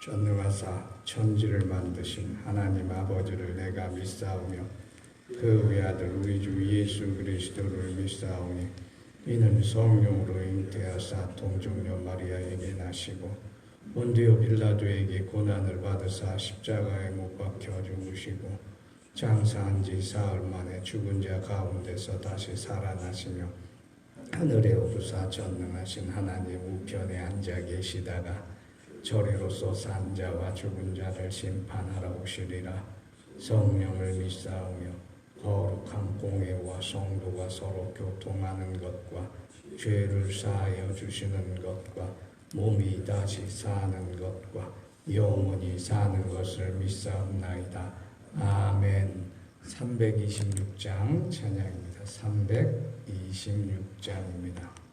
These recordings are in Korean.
전능하사 천지를 만드신 하나님 아버지를 내가 믿사오며 그 외아들 우리 주 예수 그리스도를 믿사오니 이는 성령으로 잉태하사 동정녀 마리아에게 나시고 본디오 빌라도에게 고난을 받으사 십자가에 못 박혀 죽으시고 장사한 지 사흘 만에 죽은 자 가운데서 다시 살아나시며 하늘에 오르사 전능하신 하나님 우편에 앉아 계시다가 저리로서 산 자와 죽은 자를 심판하러 오시리라. 성령을 믿사오며 거룩한 공회와 성도가 서로 교통하는 것과 죄를 사하여 주시는 것과 몸이 다시 사는 것과 영원히 사는 것을 믿사옵나이다. 아멘. 326장 찬양입니다. 326장입니다.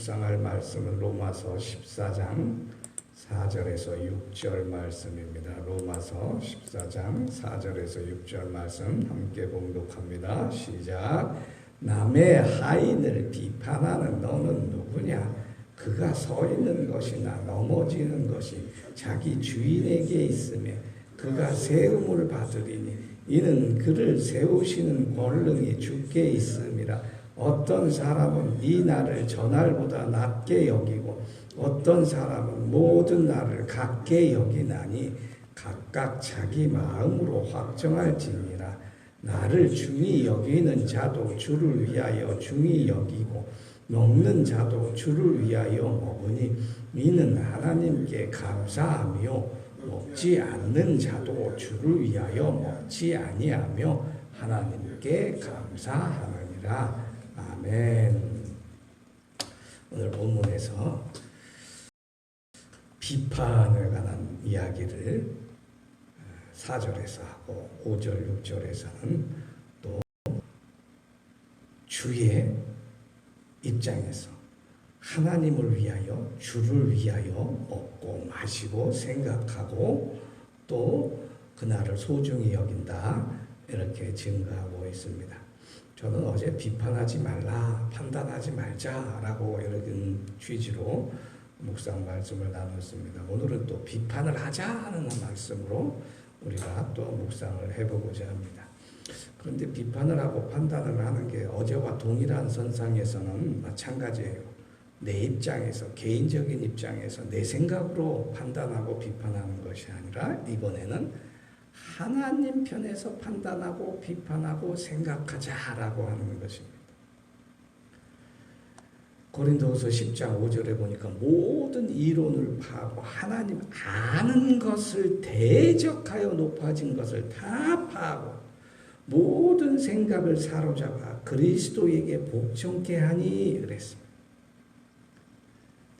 묵상할 말씀은 로마서 14장 4절에서 6절 말씀입니다. 로마서 14장 4절에서 6절 말씀 함께 봉독합니다. 시작. 남의 하인을 비판하는 너는 누구냐? 그가 서 있는 것이나 넘어지는 것이 자기 주인에게 있으며 그가 세움을 받으리니 이는 그를 세우시는 권능이 주께 있음이라. 어떤 사람은 이 날을 저날보다 낮게 여기고 어떤 사람은 모든 날을 같게 여기나니 각각 자기 마음으로 확정할지니라. 나를 중히 여기는 자도 주를 위하여 중히 여기고 먹는 자도 주를 위하여 먹으니 이는 하나님께 감사하며 먹지 않는 자도 주를 위하여 먹지 아니하며 하나님께 감사하느니라. 아멘. 오늘 본문에서 비판에 관한 이야기를 4절에서 하고 5절, 6절에서는 또 주의 입장에서 하나님을 위하여 주를 위하여 먹고 마시고 생각하고 또 그날을 소중히 여긴다 이렇게 증거하고 있습니다. 저는 어제 비판하지 말라, 판단하지 말자라고 이런 취지로 묵상 말씀을 나눴습니다. 오늘은 또 비판을 하자 하는 말씀으로 우리가 또 묵상을 해보고자 합니다. 그런데 비판을 하고 판단을 하는 게 어제와 동일한 선상에서는 마찬가지예요. 내 입장에서, 개인적인 입장에서 내 생각으로 판단하고 비판하는 것이 아니라 이번에는 하나님 편에서 판단하고 비판하고 생각하자라고 하는 것입니다. 고린도후서 10장 5절에 보니까 모든 이론을 파하고 하나님 아는 것을 대적하여 높아진 것을 다 파하고 모든 생각을 사로잡아 그리스도에게 복종케 하니 그랬습니다.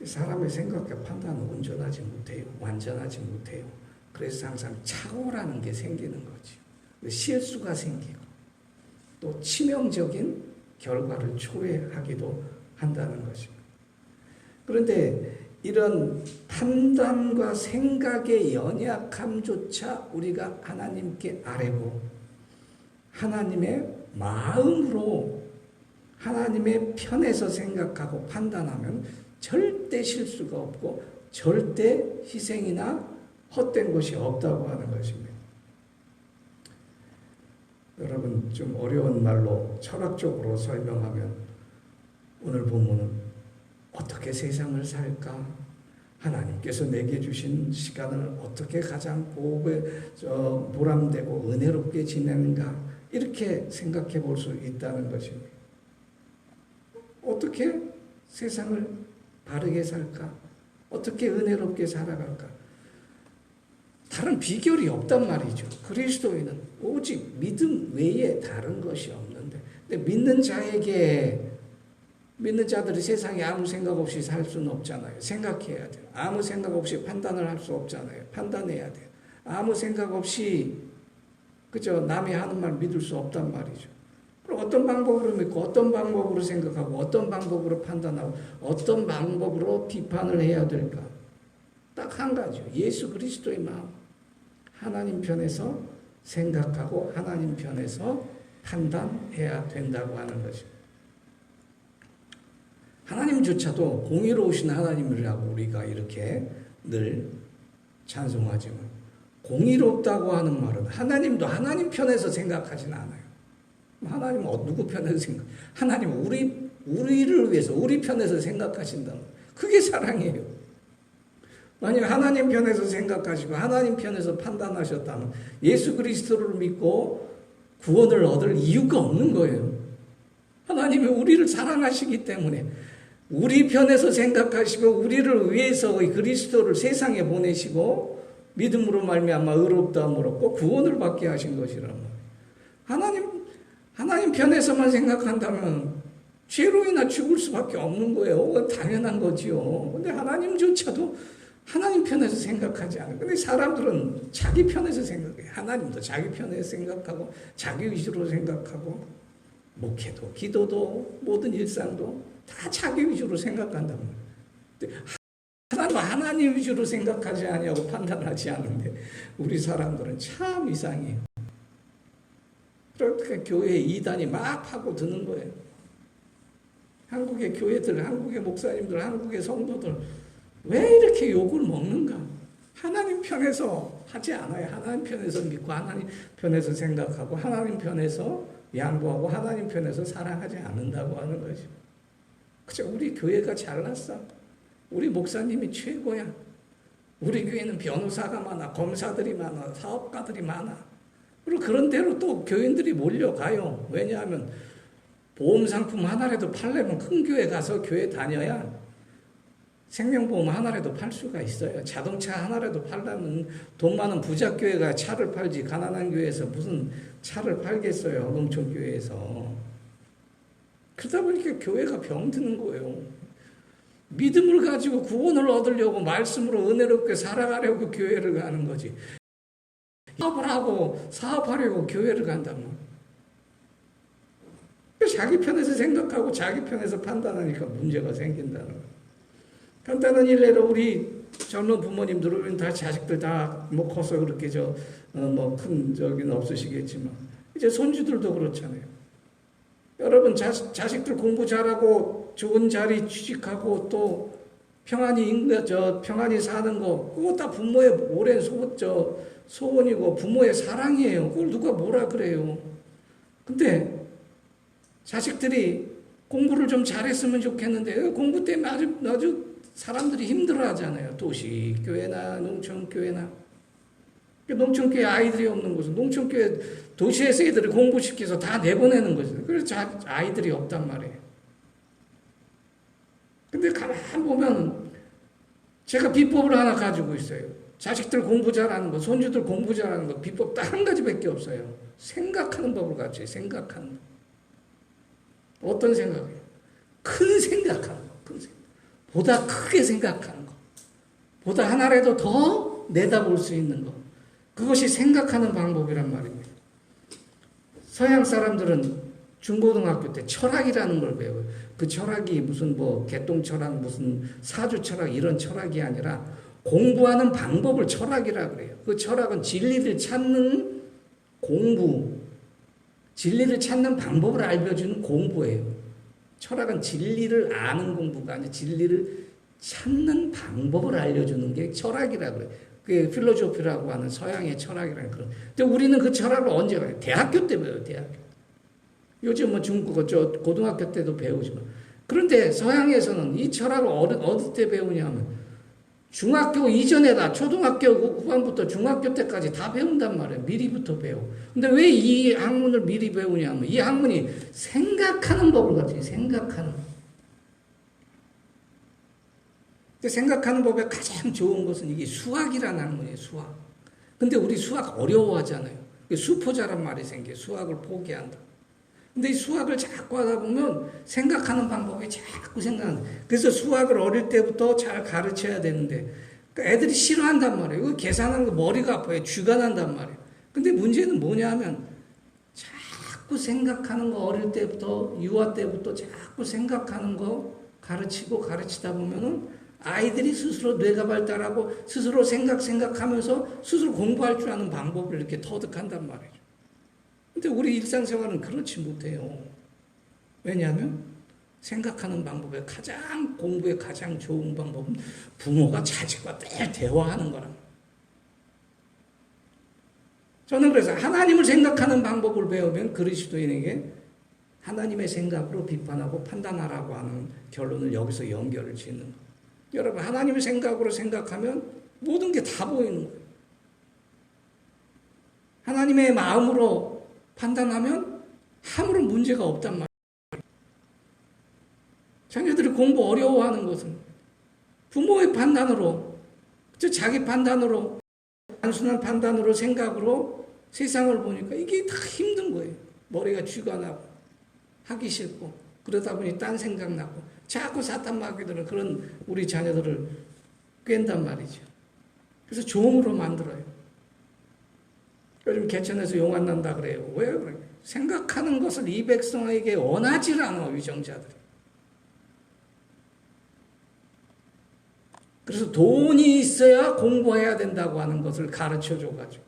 사람의 생각과 판단은 온전하지 못해요. 완전하지 못해요. 그래서 항상 착오라는 게 생기는 거죠. 실수가 생기고 또 치명적인 결과를 초래하기도 한다는 것입니다. 그런데 이런 판단과 생각의 연약함조차 우리가 하나님께 아뢰고 하나님의 마음으로 하나님의 편에서 생각하고 판단하면 절대 실수가 없고 절대 희생이나 헛된 것이 없다고 하는 것입니다. 여러분 좀 어려운 말로 철학적으로 설명하면 오늘 본문은 어떻게 세상을 살까? 하나님께서 내게 주신 시간을 어떻게 가장 보람되고 은혜롭게 지내는가? 이렇게 생각해 볼 수 있다는 것입니다. 어떻게 세상을 바르게 살까? 어떻게 은혜롭게 살아갈까? 다른 비결이 없단 말이죠. 그리스도인은 오직 믿음 외에 다른 것이 없는데, 근데 믿는 자들이 세상에 아무 생각 없이 살 수는 없잖아요. 생각해야 돼요. 아무 생각 없이 판단을 할 수 없잖아요. 판단해야 돼요. 아무 생각 없이 그저 남이 하는 말 믿을 수 없단 말이죠. 그럼 어떤 방법으로 믿고 어떤 방법으로 생각하고 어떤 방법으로 판단하고 어떤 방법으로 비판을 해야 될까? 딱 한 가지요. 예수 그리스도의 마음. 하나님 편에서 생각하고 하나님 편에서 판단해야 된다고 하는 것입니다. 하나님조차도 공의로우신 하나님이라고 우리가 이렇게 늘 찬송하지만 공의롭다고 하는 말은 하나님도 하나님 편에서 생각하진 않아요. 하나님은 누구 편에서 생각? 하나님은 우리를 위해서 우리 편에서 생각하신다. 그게 사랑이에요. 만약 하나님 편에서 생각하시고 하나님 편에서 판단하셨다면 예수 그리스도를 믿고 구원을 얻을 이유가 없는 거예요. 하나님이 우리를 사랑하시기 때문에 우리 편에서 생각하시고 우리를 위해서 그리스도를 세상에 보내시고 믿음으로 말미암아 의롭다함으로 꼭 구원을 받게 하신 것이란 말이에요. 하나님 편에서만 생각한다면 죄로 인해 죽을 수밖에 없는 거예요. 그건 당연한 거지요. 근데 하나님조차도 하나님 편에서 생각하지 않아요. 근데 사람들은 자기 편에서 생각해요. 하나님도 자기 편에서 생각하고 자기 위주로 생각하고 목회도 기도도 모든 일상도 다 자기 위주로 생각한단 말이에요. 하나님 위주로 생각하지 아니하고 판단하지 않는데 우리 사람들은 참 이상해요. 그렇게 교회에 이단이 막 파고드는 거예요. 한국의 교회들, 한국의 목사님들, 한국의 성도들 왜 이렇게 욕을 먹는가? 하나님 편에서 하지 않아요. 하나님 편에서 믿고 하나님 편에서 생각하고 하나님 편에서 양보하고 하나님 편에서 사랑하지 않는다고 하는 거죠. 그죠? 우리 교회가 잘났어. 우리 목사님이 최고야. 우리 교회는 변호사가 많아, 검사들이 많아, 사업가들이 많아. 그리고 그런 대로 또 교인들이 몰려가요. 왜냐하면 보험 상품 하나라도 팔려면 큰 교회 가서 교회 다녀야 생명보험 하나라도 팔 수가 있어요. 자동차 하나라도 팔려면 돈 많은 부자 교회가 차를 팔지 가난한 교회에서 무슨 차를 팔겠어요. 농촌 교회에서. 그러다 보니까 교회가 병드는 거예요. 믿음을 가지고 구원을 얻으려고 말씀으로 은혜롭게 살아가려고 교회를 가는 거지. 사업을 하고 사업하려고 교회를 간단 말이에요. 자기 편에서 생각하고 자기 편에서 판단하니까 문제가 생긴다는 거예요. 간단한 일례로 우리 젊은 부모님들은 다 자식들 다 뭐 커서 그렇게 뭐 큰 적은 없으시겠지만 이제 손주들도 그렇잖아요. 여러분 자식들 공부 잘하고 좋은 자리 취직하고 또 평안히 사는 거 그거 다 부모의 오랜 소원이고 부모의 사랑이에요. 그걸 누가 뭐라 그래요. 근데 자식들이 공부를 좀 잘했으면 좋겠는데 공부 때문에 아주 사람들이 힘들어하잖아요. 도시 교회나 농촌 교회나 농촌 교회 아이들이 없는 곳은 농촌 교회 도시에서 애들을 공부시켜서 다 내보내는 거죠. 그래서 아이들이 없단 말이에요. 근데 가만 보면 제가 비법을 하나 가지고 있어요. 자식들 공부 잘하는 거, 손주들 공부 잘하는 거 비법 딱 한 가지밖에 없어요. 생각하는 법을 가르쳐요. 생각하는 법. 어떤 생각이에요? 큰 생각하는 거. 큰 생각. 보다 크게 생각하는 거. 보다 하나라도 더 내다볼 수 있는 거. 그것이 생각하는 방법이란 말입니다. 서양 사람들은 중고등학교 때 철학이라는 걸 배워요. 그 철학이 무슨 뭐 개똥 철학, 무슨 사주 철학 이런 철학이 아니라 공부하는 방법을 철학이라고 그래요. 그 철학은 진리를 찾는 공부, 진리를 찾는 방법을 알려주는 공부예요. 철학은 진리를 아는 공부가 아니라 진리를 찾는 방법을 알려주는 게 철학이라고 그래요. 그게 필로소피라고 하는 서양의 철학이라는 그런. 근데 우리는 그 철학을 언제 가요? 대학교 때 배워요, 대학교. 요즘 뭐 중국어, 고등학교 때도 배우지만. 그런데 서양에서는 이 철학을 어느 때 배우냐면 중학교 이전에다 초등학교 후반부터 중학교 때까지 다 배운단 말이에요. 미리부터 배워. 근데 왜 이 학문을 미리 배우냐면 이 학문이 생각하는 법을 가르쳐요. 생각하는 법. 근데 생각하는 법에 가장 좋은 것은 이게 수학이라는 학문이에요. 수학. 근데 우리 수학 어려워하잖아요. 수포자란 말이 생겨요. 수학을 포기한다. 근데 이 수학을 자꾸 하다 보면 생각하는 방법이 자꾸 생각한다. 그래서 수학을 어릴 때부터 잘 가르쳐야 되는데 그러니까 애들이 싫어한단 말이에요. 계산하는 거 머리가 아파요. 쥐가 난단 말이에요. 근데 문제는 뭐냐 하면 자꾸 생각하는 거 어릴 때부터 유아 때부터 자꾸 생각하는 거 가르치다 보면은 아이들이 스스로 뇌가 발달하고 스스로 생각하면서 스스로 공부할 줄 아는 방법을 이렇게 터득한단 말이죠. 근데 우리 일상생활은 그렇지 못해요. 왜냐하면 생각하는 방법에 공부에 가장 좋은 방법은 부모가 자식과 늘 대화하는 거랍니다. 저는 그래서 하나님을 생각하는 방법을 배우면 그리스도인에게 하나님의 생각으로 비판하고 판단하라고 하는 결론을 여기서 연결을 짓는 거예요. 여러분 하나님의 생각으로 생각하면 모든 게 다 보이는 거예요. 하나님의 마음으로 판단하면 아무런 문제가 없단 말이에요. 자녀들이 공부 어려워하는 것은 부모의 판단으로 자기 판단으로 단순한 판단으로 생각으로 세상을 보니까 이게 다 힘든 거예요. 머리가 쥐가 나고 하기 싫고 그러다 보니 딴 생각 나고 자꾸 사탄 마귀들은 그런 우리 자녀들을 꿰단 말이죠. 그래서 종으로 만들어요. 요즘 개천에서 용 안 난다 그래요. 왜 그래요? 생각하는 것을 이 백성에게 원하지 않아 위정자들이. 그래서 돈이 있어야 공부해야 된다고 하는 것을 가르쳐줘가지고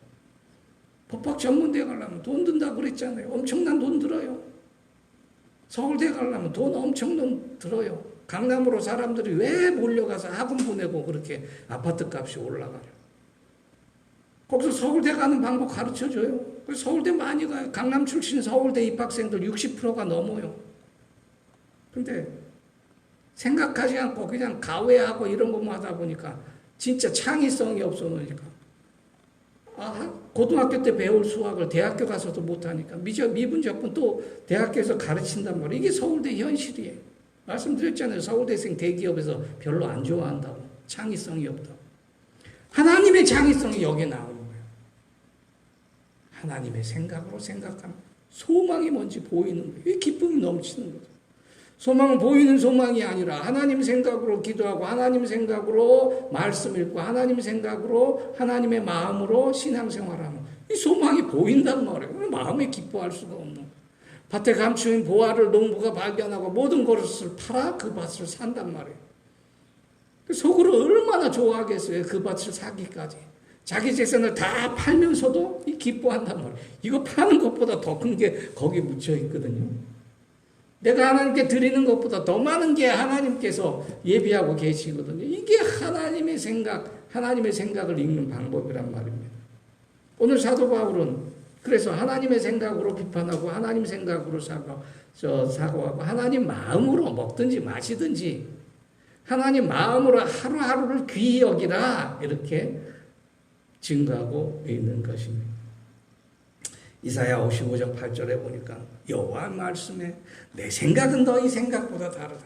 법학 전문대 가려면 돈 든다고 그랬잖아요. 엄청난 돈 들어요. 서울대 가려면 돈 엄청 들어요. 강남으로 사람들이 왜 몰려가서 학원 보내고 그렇게 아파트 값이 올라가요. 거기서 서울대 가는 방법 가르쳐줘요. 서울대 많이 가요. 강남 출신 서울대 입학생들 60%가 넘어요. 근데 생각하지 않고 그냥 가외하고 이런 것만 하다 보니까 진짜 창의성이 없어 놓으니까 고등학교 때 배울 수학을 대학교 가서도 못하니까 미분적분 또 대학교에서 가르친단 말이에요. 이게 서울대 현실이에요. 말씀드렸잖아요. 서울대생 대기업에서 별로 안 좋아한다고. 창의성이 없다고. 하나님의 창의성이 여기에 나오는 거예요. 하나님의 생각으로 생각하면 소망이 뭔지 보이는 거예요. 이 기쁨이 넘치는 거죠. 소망은 보이는 소망이 아니라 하나님 생각으로 기도하고 하나님 생각으로 말씀 읽고 하나님 생각으로 하나님의 마음으로 신앙생활하는 이 소망이 보인단 말이에요. 마음에 기뻐할 수가 없는 거예요. 밭에 감추인 보화를 농부가 발견하고 모든 것을 팔아 그 밭을 산단 말이에요. 속으로 얼마나 좋아하겠어요. 그 밭을 사기까지. 자기 재산을 다 팔면서도 기뻐한단 말이에요. 이거 파는 것보다 더 큰 게 거기 묻혀 있거든요. 내가 하나님께 드리는 것보다 더 많은 게 하나님께서 예비하고 계시거든요. 이게 하나님의 생각, 하나님의 생각을 읽는 방법이란 말입니다. 오늘 사도 바울은 그래서 하나님의 생각으로 비판하고 하나님 생각으로 사고하고 하나님 마음으로 먹든지 마시든지 하나님 마음으로 하루하루를 귀히 여기라 이렇게 증거하고 있는 것입니다. 이사야 55장 8절에 보니까 여호와 말씀에 내 생각은 너희 생각보다 다르다.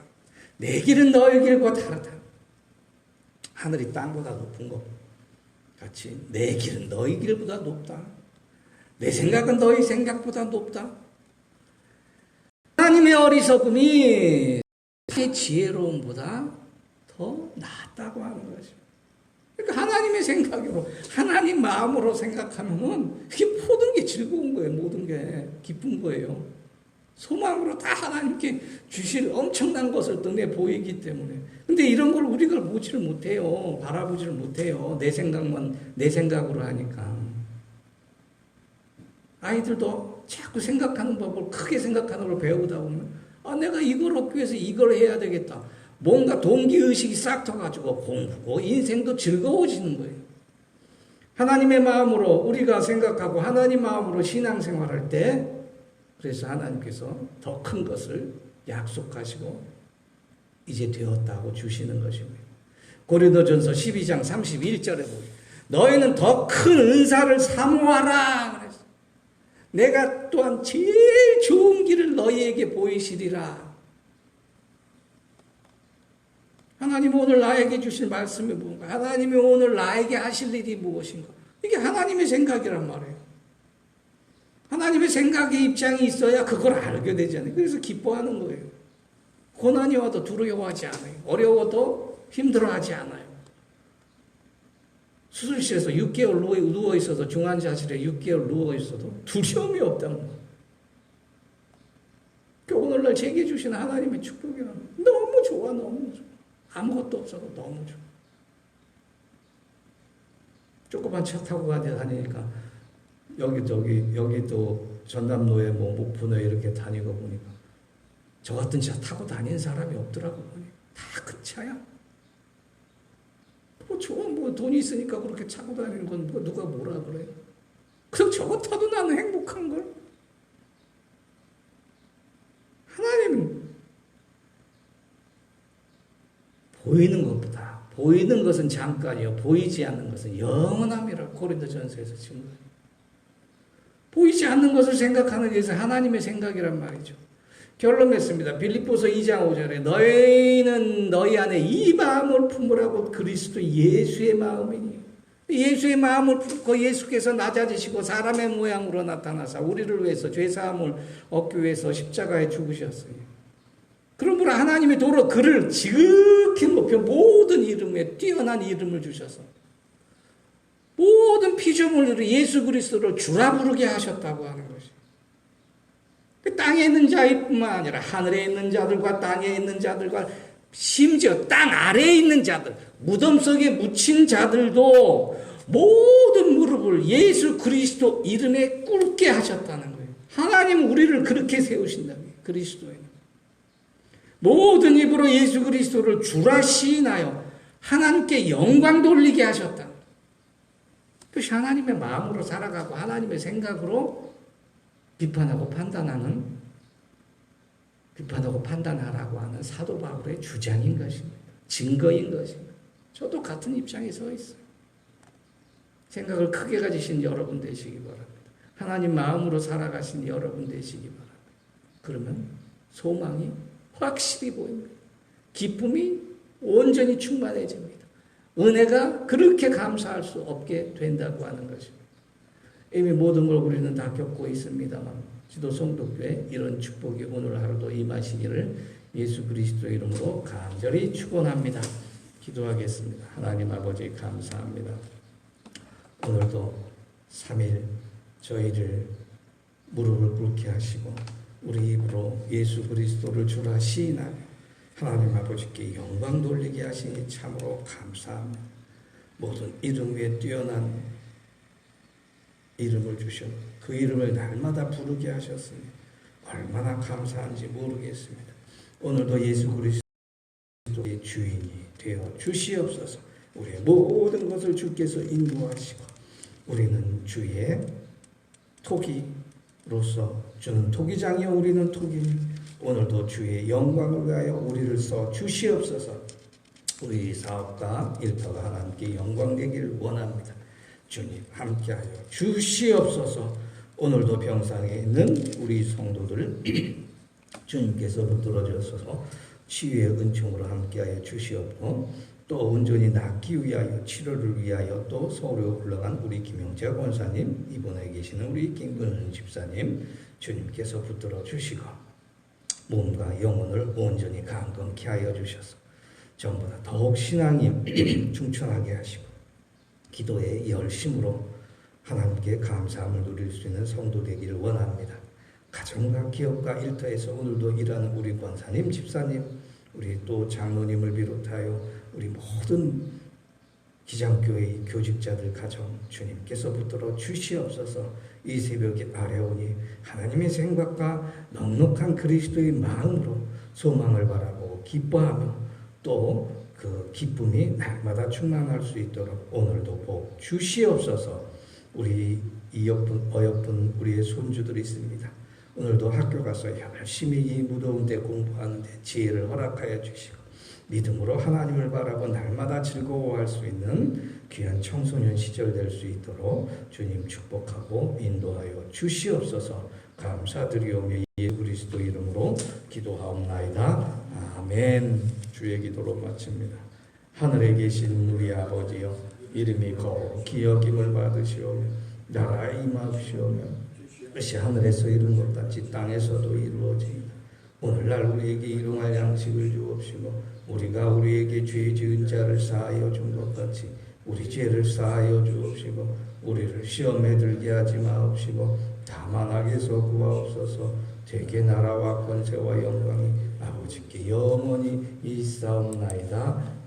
내 길은 너희 길과 다르다. 하늘이 땅보다 높은 것 같이 내 길은 너희 길보다 높다. 내 생각은 너희 생각보다 높다. 하나님의 어리석음이 내 지혜로움보다 더 낫다고 하는 것입니다. 그러니까 하나님의 생각으로 하나님 마음으로 생각하면은 그게 모든 게 즐거운 거예요. 모든 게 기쁜 거예요. 소망으로 다 하나님께 주실 엄청난 것을 눈에 보이기 때문에. 근데 이런 걸 우리가 보지를 못해요. 바라보지를 못해요. 내 생각만 내 생각으로 하니까. 아이들도 자꾸 생각하는 법을 크게 생각하는 걸 배우다 보면 내가 이걸 얻기 위해서 이걸 해야 되겠다. 뭔가 동기의식이 싹 터가지고 공부고 인생도 즐거워지는 거예요. 하나님의 마음으로 우리가 생각하고 하나님 마음으로 신앙생활할 때 그래서 하나님께서 더 큰 것을 약속하시고 이제 되었다고 주시는 것입니다. 고린도전서 12장 31절에 보면 너희는 더 큰 은사를 사모하라 그랬어요. 내가 또한 제일 좋은 길을 너희에게 보이시리라. 하나님이 오늘 나에게 주실 말씀이 뭔가? 하나님이 오늘 나에게 하실 일이 무엇인가? 이게 하나님의 생각이란 말이에요. 하나님의 생각의 입장이 있어야 그걸 알게 되잖아요. 그래서 기뻐하는 거예요. 고난이 와도 두려워하지 않아요. 어려워도 힘들어하지 않아요. 수술실에서 6개월 누워있어도 중환자실에 6개월 누워있어도 두려움이 없다는 거예요. 오늘날 제게 주신 하나님의 축복이라는 거예요. 너무 좋아, 너무 좋아. 아무것도 없어도 너무 좋아. 조그만 차 타고 다니니까 여기도 전남로에 목포에 이렇게 다니고 보니까 저 같은 차 타고 다니는 사람이 없더라고 보니까 다 큰 차야. 좋아, 돈이 있으니까 그렇게 차고 다니는 건 누가 뭐라 그래. 그럼 저거 타도 나는 행복한걸. 하나님은 보이는 것보다 보이는 것은 잠깐이요 보이지 않는 것은 영원함이라고 고린도전서에서 증거해요. 보이지 않는 것을 생각하는 것이 하나님의 생각이란 말이죠. 결론 맺습니다. 빌립보서 2장 5절에 너희는 너희 안에 이 마음을 품으라고 그리스도 예수의 마음이니 예수의 마음을 품고 예수께서 낮아지시고 사람의 모양으로 나타나사 우리를 위해서 죄사함을 얻기 위해서 십자가에 죽으셨으니 그러므로 하나님의 도로 그를 지극히 높여 모든 이름에 뛰어난 이름을 주셔서 모든 피조물들을 예수 그리스도를 주라 부르게 하셨다고 하는 것이. 그 땅에 있는 자뿐만 아니라 하늘에 있는 자들과 땅에 있는 자들과 심지어 땅 아래에 있는 자들, 무덤 속에 묻힌 자들도 모든 무릎을 예수 그리스도 이름에 꿇게 하셨다는 거예요. 하나님은 우리를 그렇게 세우신다는 거예요. 그리스도에. 모든 입으로 예수 그리스도를 주라 시인하여 하나님께 영광 돌리게 하셨다. 그것이 하나님의 마음으로 살아가고 하나님의 생각으로 비판하고 판단하라고 하는 사도 바울의 주장인 것입니다. 증거인 것입니다. 저도 같은 입장에 서 있어요. 생각을 크게 가지신 여러분 되시기 바랍니다. 하나님 마음으로 살아가신 여러분 되시기 바랍니다. 그러면 소망이 확실히 보입니다. 기쁨이 온전히 충만해집니다. 은혜가 그렇게 감사할 수 없게 된다고 하는 것입니다. 이미 모든 걸 우리는 다 겪고 있습니다만 지도 성도교회 이런 축복이 오늘 하루도 임하시기를 예수 그리스도 이름으로 간절히 축원합니다. 기도하겠습니다. 하나님 아버지 감사합니다. 오늘도 3일 저희를 무릎을 꿇게 하시고 우리 입으로 예수 그리스도를 주라 시인하며 하나님 아버지께 영광 돌리게 하시니 참으로 감사합니다. 모든 이름 위에 뛰어난 이름을 주셨고 그 이름을 날마다 부르게 하셨으니 얼마나 감사한지 모르겠습니다. 오늘도 예수 그리스도의 주인이 되어 주시옵소서. 우리의 모든 것을 주께서 인도하시고 우리는 주의 토기로서 주는 토기장이요 우리는 토기니 오늘도 주의 영광을 위하여 우리를 써 주시옵소서. 우리 사업과 일터가 하나님께 영광 되기를 원합니다. 주님 함께하여 주시옵소서. 오늘도 병상에 있는 우리 성도들 주님께서 붙들어 주셔서 치유의 은총으로 함께하여 주시옵고 또 온전히 낫기 위하여 치료를 위하여 또 서울에 흘러간 우리 김영재 권사님 이번에 계시는 우리 김근은 집사님 주님께서 붙들어 주시고 몸과 영혼을 온전히 강건케 하여 주셔서 전보다 더욱 신앙이 충천하게 하시고 기도의 열심으로 하나님께 감사함을 누릴 수 있는 성도 되기를 원합니다. 가정과 기업과 일터에서 오늘도 일하는 우리 권사님, 집사님, 우리 또 장로님을 비롯하여 우리 모든 기장교회 교직자들 가정 주님께서 붙들어 주시옵소서. 이 새벽에 아뢰오니 하나님의 생각과 넉넉한 그리스도의 마음으로 소망을 바라보고 기뻐하며 또 그 기쁨이 날마다 충만할 수 있도록 오늘도 복 주시옵소서. 우리 이어쁜 어여쁜 우리의 손주들이 있습니다. 오늘도 학교 가서 열심히 이 무더운 데 공부하는데 지혜를 허락하여 주시고 믿음으로 하나님을 바라보 날마다 즐거워할 수 있는 귀한 청소년 시절 될 수 있도록 주님 축복하고 인도하여 주시옵소서. 감사드리오며 예수 그리스도 이름으로 기도하옵나이다. 아멘. 주의 기도로 마칩니다. 하늘에 계신 우리 아버지여 이름이 거룩히 여김을 받으시오며 나라에 임하옵시오며 뜻이 하늘에서 이룬 것 같이 땅에서도 이루어지이다. 오늘날 우리에게 일용할 양식을 주옵시고 우리가 우리에게 죄 지은 자를 사하여 준 것 같이 우리 죄를 사하여 주옵시고 우리를 시험에 들게 하지 마옵시고 다만 악에서 구하옵소서. 되게 나라와 권세와 영광이 아버지께 영원히 있사옵나이다.